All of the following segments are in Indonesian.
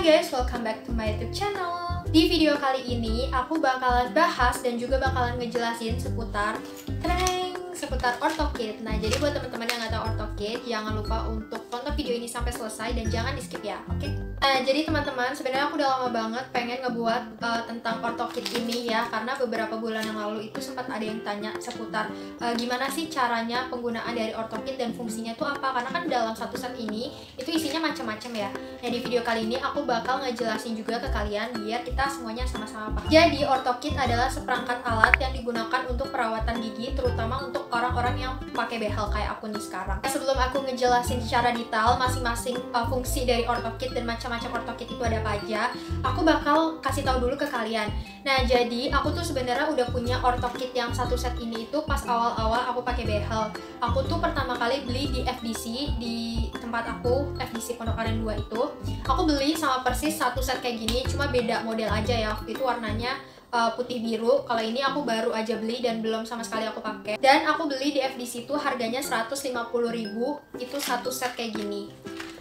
Hai guys, welcome back to my YouTube channel. Di video kali ini aku bakalan bahas dan juga bakalan ngejelasin seputar orthokit. Nah, jadi buat teman-teman yang nggak tahu orthokit, jangan lupa untuk tonton video ini sampai selesai dan jangan di skip ya, oke? Nah, jadi teman-teman, sebenarnya aku udah lama banget pengen ngebuat tentang orthokit ini ya, karena beberapa bulan yang lalu itu sempat ada yang tanya seputar gimana sih caranya penggunaan dari orthokit dan fungsinya itu apa, karena kan dalam satu set ini itu isinya macam-macam ya. Nah, di video kali ini aku bakal ngejelasin juga ke kalian biar kita semuanya sama-sama paham. Jadi orthokit adalah seperangkat alat yang digunakan untuk perawatan gigi, terutama untuk orang-orang yang pakai behel kayak aku nih sekarang. Sebelum aku ngejelasin secara detail masing-masing fungsi dari orthokit dan macam-macam orthokit itu ada apa aja, aku bakal kasih tahu dulu ke kalian. Nah, jadi aku tuh sebenarnya udah punya orthokit yang satu set ini itu pas awal-awal aku pakai behel. Aku tuh pertama kali beli di FDC, di tempat aku, FDC Pondok Aren 2 itu. Aku beli sama persis satu set kayak gini, cuma beda model aja ya. Waktu itu warnanya putih biru. Kalau ini aku baru aja beli dan belum sama sekali aku pakai. Dan aku beli di FDC itu harganya 150.000, itu satu set kayak gini.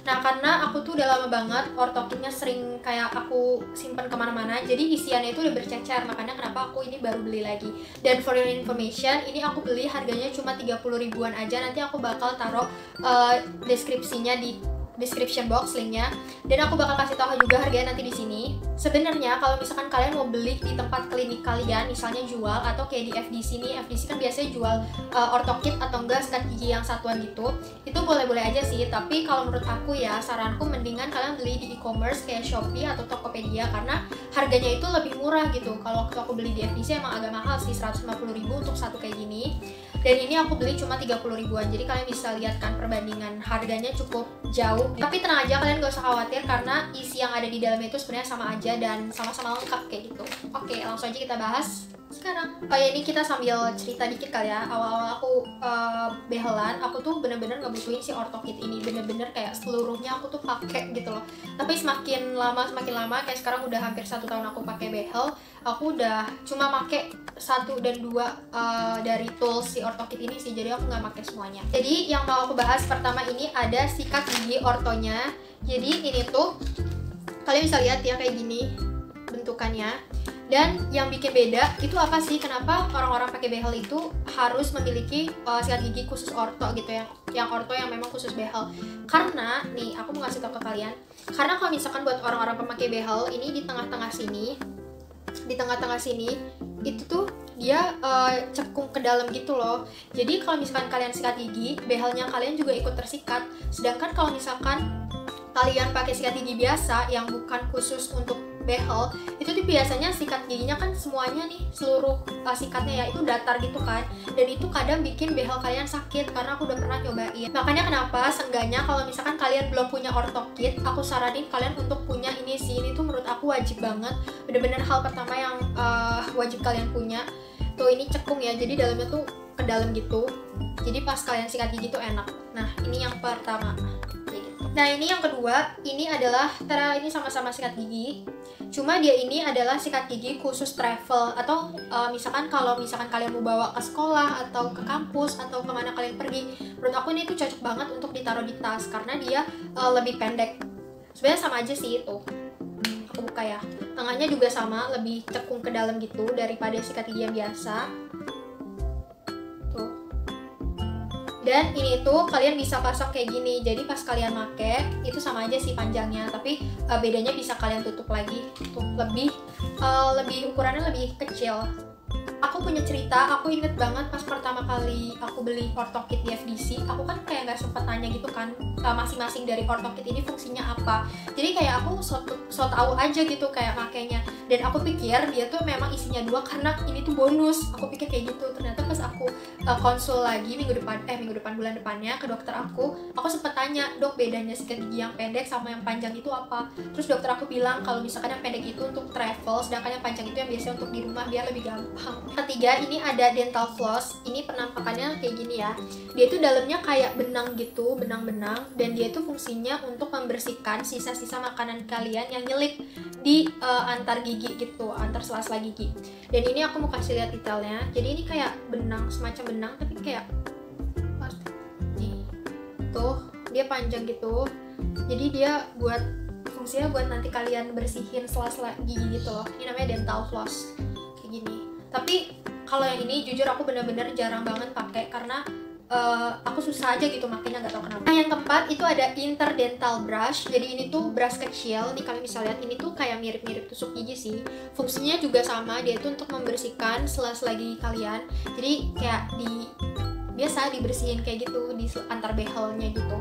Nah, karena aku tuh udah lama banget orthokitnya sering kayak aku simpen kemana-mana, jadi isiannya itu udah bercecer, makanya kenapa aku ini baru beli lagi. Dan for your information, ini aku beli harganya cuma 30 ribuan aja. Nanti aku bakal taruh deskripsinya di description box linknya, dan aku bakal kasih tahu juga harganya nanti di sini. Sebenarnya kalau misalkan kalian mau beli di tempat klinik kalian, misalnya jual atau kayak di FDC nih, FDC kan biasanya jual orthokit atau enggak sikat gigi yang satuan gitu, itu boleh-boleh aja sih. Tapi kalau menurut aku ya, saranku mendingan kalian beli di e-commerce kayak Shopee atau Tokopedia, karena harganya itu lebih murah gitu. Kalau waktu aku beli di FDC emang agak mahal sih, 150.000 untuk satu kayak gini. Dan ini aku beli cuma 30 ribuan, jadi kalian bisa lihat kan perbandingan harganya cukup jauh. Tapi tenang aja, kalian gak usah khawatir karena isi yang ada di dalamnya itu sebenarnya sama aja dan sama-sama lengkap kayak gitu. Oke, langsung aja kita bahas sekarang. Oh ya, ini kita sambil cerita dikit kali ya. Awal-awal aku behelan, aku tuh bener-bener ngebutuhin si orthokit ini, bener-bener kayak seluruhnya aku tuh pakai gitu loh. Tapi semakin lama kayak sekarang udah hampir 1 tahun aku pakai behel, aku udah cuma pakai 1 dan 2 dari tools si orthokit ini sih, jadi aku nggak pakai semuanya. Jadi yang mau aku bahas pertama ini ada sikat gigi ortonya. Jadi ini tuh kalian bisa lihat ya kayak gini bentukannya. Dan yang bikin beda itu apa sih? Kenapa orang-orang pakai behel itu harus memiliki sikat gigi khusus orto gitu ya? Yang orto yang memang khusus behel. Karena nih aku mau ngasih tau ke kalian. Karena kalau misalkan buat orang-orang pemakai behel ini di tengah-tengah sini, itu tuh dia cekung ke dalam gitu loh. Jadi kalau misalkan kalian sikat gigi, behelnya kalian juga ikut tersikat. Sedangkan kalau misalkan kalian pakai sikat gigi biasa yang bukan khusus untuk behel, itu tuh biasanya sikat giginya kan semuanya nih, seluruh sikatnya ya itu datar gitu kan, dan itu kadang bikin behel kalian sakit, karena aku udah pernah nyobain. Makanya kenapa seenggaknya kalau misalkan kalian belum punya orthokit, aku saranin kalian untuk punya ini sih. Ini tuh menurut aku wajib banget, bener-bener hal pertama yang wajib kalian punya. Tuh ini cekung ya, jadi dalamnya tuh ke dalam gitu, jadi pas kalian sikat gigi tuh enak. Nah, ini yang pertama. Nah, ini yang kedua, ini adalah ini sama-sama sikat gigi, cuma dia ini adalah sikat gigi khusus travel atau misalkan kalau misalkan kalian mau bawa ke sekolah atau ke kampus atau kemana kalian pergi. Menurut aku ini tuh cocok banget untuk ditaruh di tas karena dia lebih pendek. Sebenarnya sama aja sih itu. Aku buka ya. Tengahnya juga sama, lebih cekung ke dalam gitu daripada sikat gigi yang biasa. Dan ini tuh kalian bisa pasang kayak gini, jadi pas kalian make itu sama aja sih panjangnya, tapi bedanya bisa kalian tutup lagi, tuh lebih ukurannya lebih kecil. Aku punya cerita, aku inget banget pas pertama kali aku beli orthokit di FDC, aku kan kayak nggak sempet nanya gitu kan masing-masing dari orthokit ini fungsinya apa. Jadi kayak aku so tau aja gitu kayak makainya, dan aku pikir dia tuh memang isinya 2 karena ini tuh bonus. Aku pikir kayak gitu, ternyata pas aku konsul lagi bulan depannya ke dokter aku sempet tanya, dok bedanya sikat gigi yang pendek sama yang panjang itu apa? Terus dokter aku bilang kalau misalkan yang pendek itu untuk travel, sedangkan yang panjang itu yang biasanya untuk di rumah biar lebih gampang. Ketiga, ini ada dental floss. Ini penampakannya kayak gini ya. Dia itu dalamnya kayak benang gitu, benang-benang, dan dia itu fungsinya untuk membersihkan sisa-sisa makanan kalian yang nyelip di antar gigi gitu, antar sela-sela gigi. Dan ini aku mau kasih lihat detailnya. Jadi ini kayak benang, semacam benang tapi kayak nih. Tuh, dia panjang gitu. Jadi dia buat fungsinya buat nanti kalian bersihin sela-sela gigi gitu loh. Ini namanya dental floss kayak gini. Tapi kalau yang ini jujur aku bener-bener jarang banget pakai karena aku susah aja gitu makanya, nggak tahu kenapa. Nah yang keempat itu ada interdental brush. Jadi ini tuh brush kecil, nih kalian bisa lihat ini tuh kayak mirip-mirip tusuk gigi sih. Fungsinya juga sama, dia itu untuk membersihkan sela-sela gigi kalian. Jadi kayak biasa dibersihin kayak gitu di antar behelnya gitu.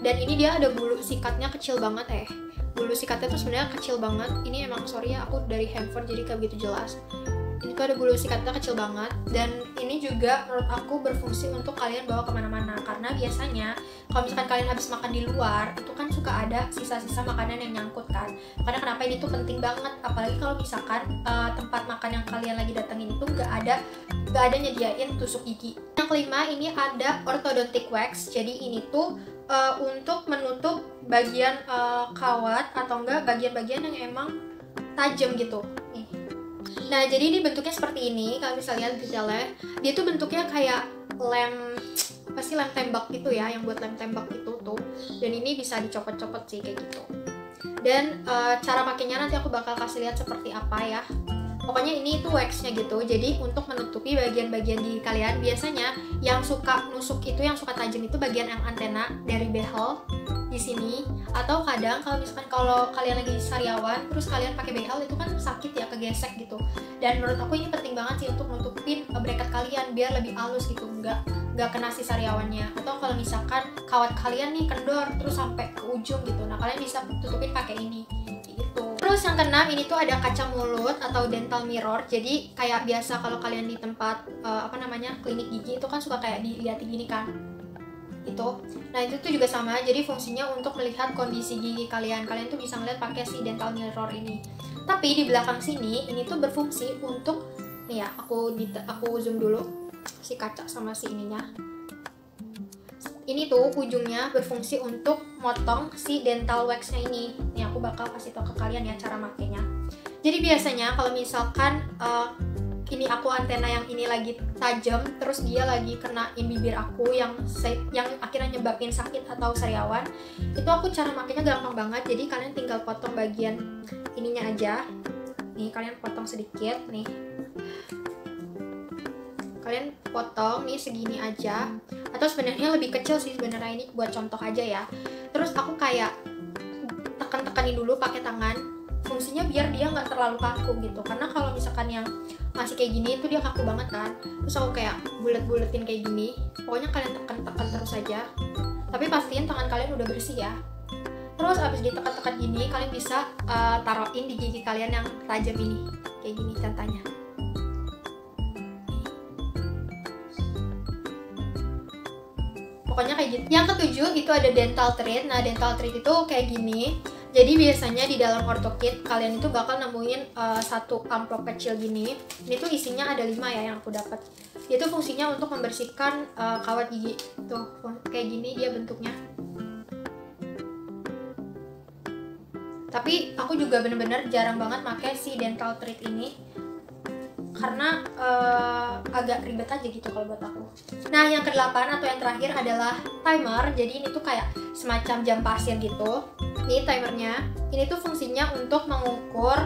Dan ini dia ada bulu sikatnya kecil banget bulu sikatnya tuh sebenarnya kecil banget. Ini emang sorry ya aku dari handphone jadi kayak begitu jelas. Ini tuh ada bulu sikatnya kecil banget, dan ini juga menurut aku berfungsi untuk kalian bawa kemana-mana. Karena biasanya kalau misalkan kalian habis makan di luar itu kan suka ada sisa-sisa makanan yang nyangkut kan. Karena kenapa ini tuh penting banget, apalagi kalau misalkan tempat makan yang kalian lagi datengin itu nggak ada nyediain tusuk gigi. Yang kelima ini ada orthodontic wax. Jadi ini tuh untuk menutup bagian kawat atau enggak bagian-bagian yang emang tajam gitu. Nih. Nah jadi ini bentuknya seperti ini, kalian bisa lihat detailnya. Dia tuh bentuknya kayak lem tembak gitu ya, yang buat lem tembak itu tuh. Dan ini bisa dicopot-copot sih kayak gitu. Dan cara pakainya nanti aku bakal kasih lihat seperti apa ya. Pokoknya ini tuh waxnya gitu, jadi untuk menutupi bagian-bagian gigi kalian. Biasanya yang suka nusuk itu, yang suka tajam itu bagian yang antena dari behel di sini. Atau kadang kalau misalkan kalau kalian lagi sariawan terus kalian pakai behel itu kan sakit ya, kegesek gitu. Dan menurut aku ini penting banget sih untuk nutupin bracket kalian biar lebih halus gitu, nggak kena si sariawannya. Atau kalau misalkan kawat kalian nih kendor terus sampai ke ujung gitu, nah kalian bisa tutupin pakai ini gitu. Terus yang keenam ini tuh ada kaca mulut atau dental mirror. Jadi kayak biasa kalau kalian di tempat klinik gigi itu kan suka kayak dilihat gini kan itu. Nah itu tuh juga sama, jadi fungsinya untuk melihat kondisi gigi kalian. Kalian tuh bisa ngeliat pakai si dental mirror ini. Tapi di belakang sini ini tuh berfungsi untuk nih ya, aku zoom dulu si kaca sama si ininya. Ini tuh ujungnya berfungsi untuk motong si dental waxnya ini. Nih aku bakal kasih tau ke kalian ya cara makainya. Jadi biasanya kalau misalkan ini aku antena yang ini lagi tajam, terus dia lagi kenain bibir aku yang akhirnya nyebabin sakit atau sariawan, itu aku cara makainya gampang banget. Jadi kalian tinggal potong bagian ininya aja. Nih kalian potong sedikit nih. Kalian potong nih segini aja, atau sebenarnya lebih kecil sih sebenarnya, ini buat contoh aja ya. Terus aku kayak tekan-tekanin dulu pakai tangan, fungsinya biar dia nggak terlalu kaku gitu. Karena kalau misalkan yang masih kayak gini itu dia kaku banget kan. Terus aku kayak bulet-buletin kayak gini. Pokoknya kalian tekan-tekan terus aja, tapi pastiin tangan kalian udah bersih ya. Terus abis ditekan-tekan gini, kalian bisa taruhin di gigi kalian yang tajam ini kayak gini contohnya. Pokoknya kayak gitu. Yang ketujuh itu ada dental treat. Nah dental treat itu kayak gini. Jadi biasanya di dalam ortokit kalian itu bakal nemuin satu amplop kecil gini. Ini tuh isinya ada 5 ya yang aku dapat. Itu fungsinya untuk membersihkan kawat gigi. Tuh kayak gini dia bentuknya. Tapi aku juga bener-bener jarang banget pakai si dental treat ini karena agak ribet aja gitu kalau buat aku. Nah yang ke-8 atau yang terakhir adalah timer. Jadi ini tuh kayak semacam jam pasir gitu. Ini timernya. Ini tuh fungsinya untuk mengukur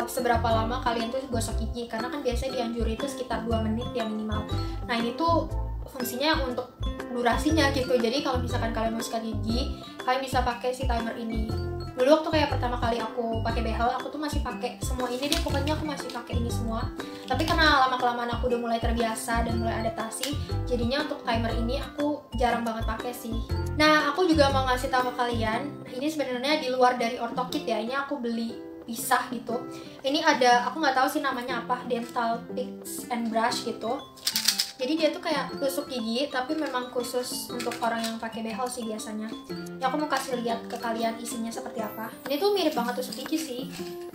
seberapa lama kalian tuh gosok gigi. Karena kan biasanya dianjuri itu sekitar 2 menit ya minimal. Nah ini tuh fungsinya untuk durasinya gitu. Jadi kalau misalkan kalian mau sikat gigi, kalian bisa pakai si timer ini. Dulu waktu kayak pertama kali aku pakai behel, aku tuh masih pakai semua ini deh, pokoknya aku masih pakai ini semua. Tapi karena lama-kelamaan aku udah mulai terbiasa dan mulai adaptasi, jadinya untuk timer ini aku jarang banget pakai sih. Nah, aku juga mau ngasih tahu ke kalian, ini sebenarnya di luar dari ortokit ya, ini aku beli pisah gitu. Ini ada, aku nggak tahu sih namanya apa, dental picks and brush gitu. Jadi dia tuh kayak tusuk gigi, tapi memang khusus untuk orang yang pakai behel sih biasanya. Ya aku mau kasih lihat ke kalian isinya seperti apa. Ini tuh mirip banget tusuk gigi sih.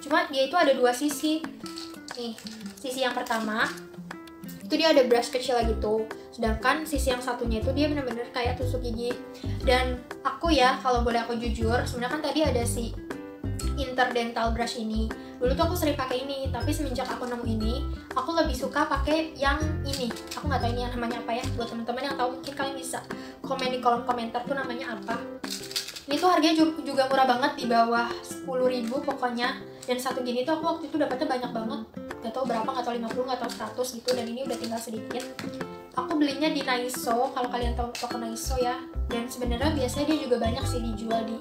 Cuma dia itu ada 2 sisi. Nih, sisi yang pertama itu dia ada brush kecil gitu. Sedangkan sisi yang satunya itu dia bener-bener kayak tusuk gigi. Dan aku ya, kalau boleh aku jujur, sebenarnya kan tadi ada si interdental brush ini. Dulu tuh aku sering pakai ini, tapi semenjak aku nemu ini, aku lebih suka pakai yang ini. Aku nggak tahu ini namanya apa ya. Buat teman-teman yang tahu mungkin kalian bisa komen di kolom komentar tuh namanya apa. Ini tuh harganya juga murah banget, di bawah 10.000 pokoknya. Dan satu gini tuh aku waktu itu dapetnya banyak banget, gak tau berapa, gak tau 50, gak tau 100 gitu. Dan ini udah tinggal sedikit. Aku belinya di Naiso, kalau kalian tahu toko Naiso ya. Dan sebenarnya biasanya dia juga banyak sih dijual di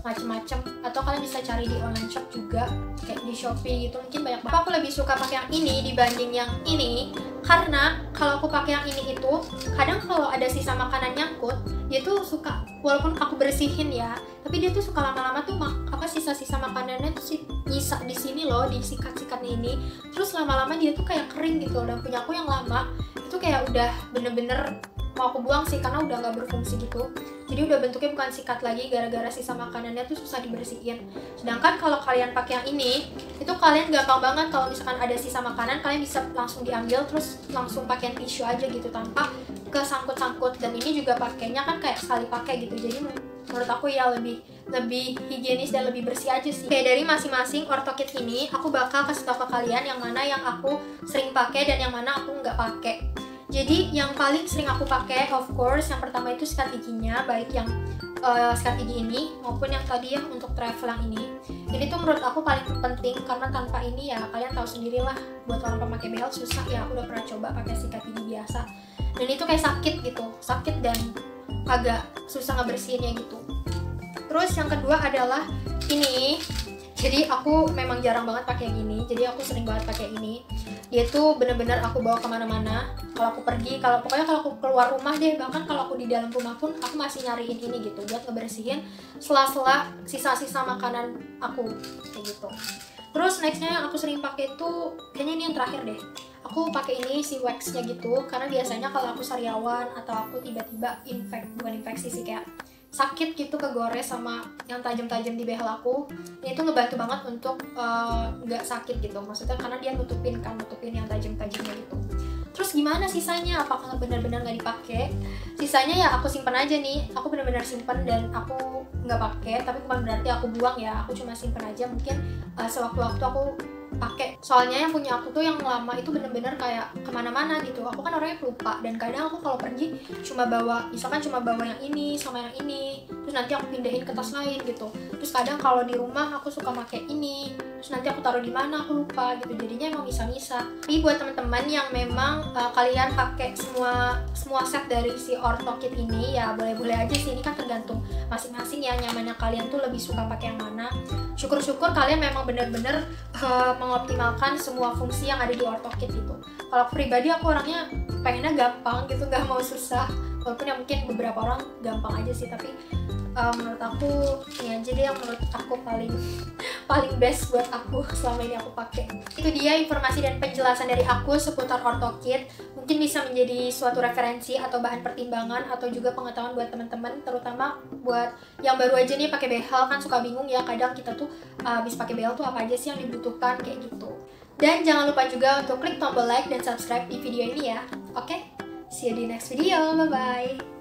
macem-macem, atau kalian bisa cari di online shop juga, kayak di Shopee gitu, mungkin banyak banget. Aku lebih suka pakai yang ini dibanding yang ini, karena kalau aku pakai yang ini itu kadang kalau ada sisa makanan nyangkut, dia tuh suka, walaupun aku bersihin ya, tapi dia tuh suka lama-lama tuh sisa-sisa makanannya tuh nyisa di sini loh, di sikat-sikatnya ini, terus lama-lama dia tuh kayak kering gitu. Dan punya aku yang lama itu kayak udah bener-bener mau aku buang sih, karena udah nggak berfungsi gitu. Jadi udah bentuknya bukan sikat lagi, gara-gara sisa makanannya tuh susah dibersihin. Sedangkan kalau kalian pakai yang ini, itu kalian gampang banget, kalau misalkan ada sisa makanan, kalian bisa langsung diambil, terus langsung pakai tisu aja gitu, tanpa kesangkut-sangkut. Dan ini juga pakainya kan kayak sekali pakai gitu, jadi menurut aku ya lebih higienis dan lebih bersih aja sih. Oke, dari masing-masing ortokit ini, aku bakal kasih tau ke kalian yang mana yang aku sering pakai dan yang mana aku nggak pakai. Jadi yang paling sering aku pakai, of course, yang pertama itu sikat giginya, baik yang sikat gigi ini maupun yang tadi ya untuk travel yang ini. Jadi itu menurut aku paling penting, karena tanpa ini ya kalian tahu sendirilah, buat orang pemakai behel susah ya. Aku udah pernah coba pakai sikat gigi biasa, dan itu kayak sakit dan agak susah ngebersihinnya gitu. Terus yang kedua adalah ini. Jadi aku memang jarang banget pakai yang ini, jadi aku sering banget pakai ini. Dia tuh bener-bener aku bawa kemana-mana. Kalau aku pergi, pokoknya kalau aku keluar rumah deh, bahkan kalau aku di dalam rumah pun aku masih nyariin ini gitu, buat ngebersihin sela-sela sisa-sisa makanan aku kayak gitu. Terus nextnya yang aku sering pakai tuh, kayaknya ini yang terakhir deh. Aku pakai ini si waxnya gitu, karena biasanya kalau aku sariawan atau aku tiba-tiba bukan infeksi sih, kayak sakit gitu, kegores sama yang tajam-tajam di behel aku, ini tuh ngebantu banget untuk nggak sakit gitu, maksudnya karena dia nutupin yang tajam-tajamnya gitu. Terus gimana sisanya? Apakah benar-benar nggak dipakai? Sisanya ya aku simpen aja nih, aku benar-benar simpen dan aku nggak pakai, tapi bukan berarti aku buang ya, aku cuma simpen aja, mungkin sewaktu-waktu aku pakai. Soalnya yang punya aku tuh yang lama itu bener-bener kayak kemana-mana gitu. Aku kan orangnya pelupa, dan kadang aku kalau pergi misalkan cuma bawa yang ini sama yang ini, terus nanti aku pindahin ke tas lain gitu. Terus kadang kalau di rumah aku suka pakai ini, terus nanti aku taruh di mana aku lupa gitu. Jadinya emang bisa-bisa. Tapi buat teman-teman yang memang kalian pakai semua set dari si ortokit ini, ya boleh-boleh aja sih, ini kan tergantung masing-masing ya, nyamannya kalian tuh lebih suka pakai yang mana. Syukur-syukur kalian memang bener-bener mengoptimalkan semua fungsi yang ada di ortokit gitu. Kalau aku pribadi, aku orangnya pengennya gampang gitu, nggak mau susah. Walaupun ya mungkin beberapa orang gampang aja sih, tapi menurut aku ini aja deh yang menurut aku paling best buat aku selama ini aku pakai. Itu dia informasi dan penjelasan dari aku seputar ortokit. Mungkin bisa menjadi suatu referensi atau bahan pertimbangan atau juga pengetahuan buat teman-teman, terutama buat yang baru aja nih pakai behel, kan suka bingung ya kadang kita tuh habis pakai behel tuh apa aja sih yang dibutuhkan kayak gitu. Dan jangan lupa juga untuk klik tombol like dan subscribe di video ini ya. Oke? See you di next video. Bye bye.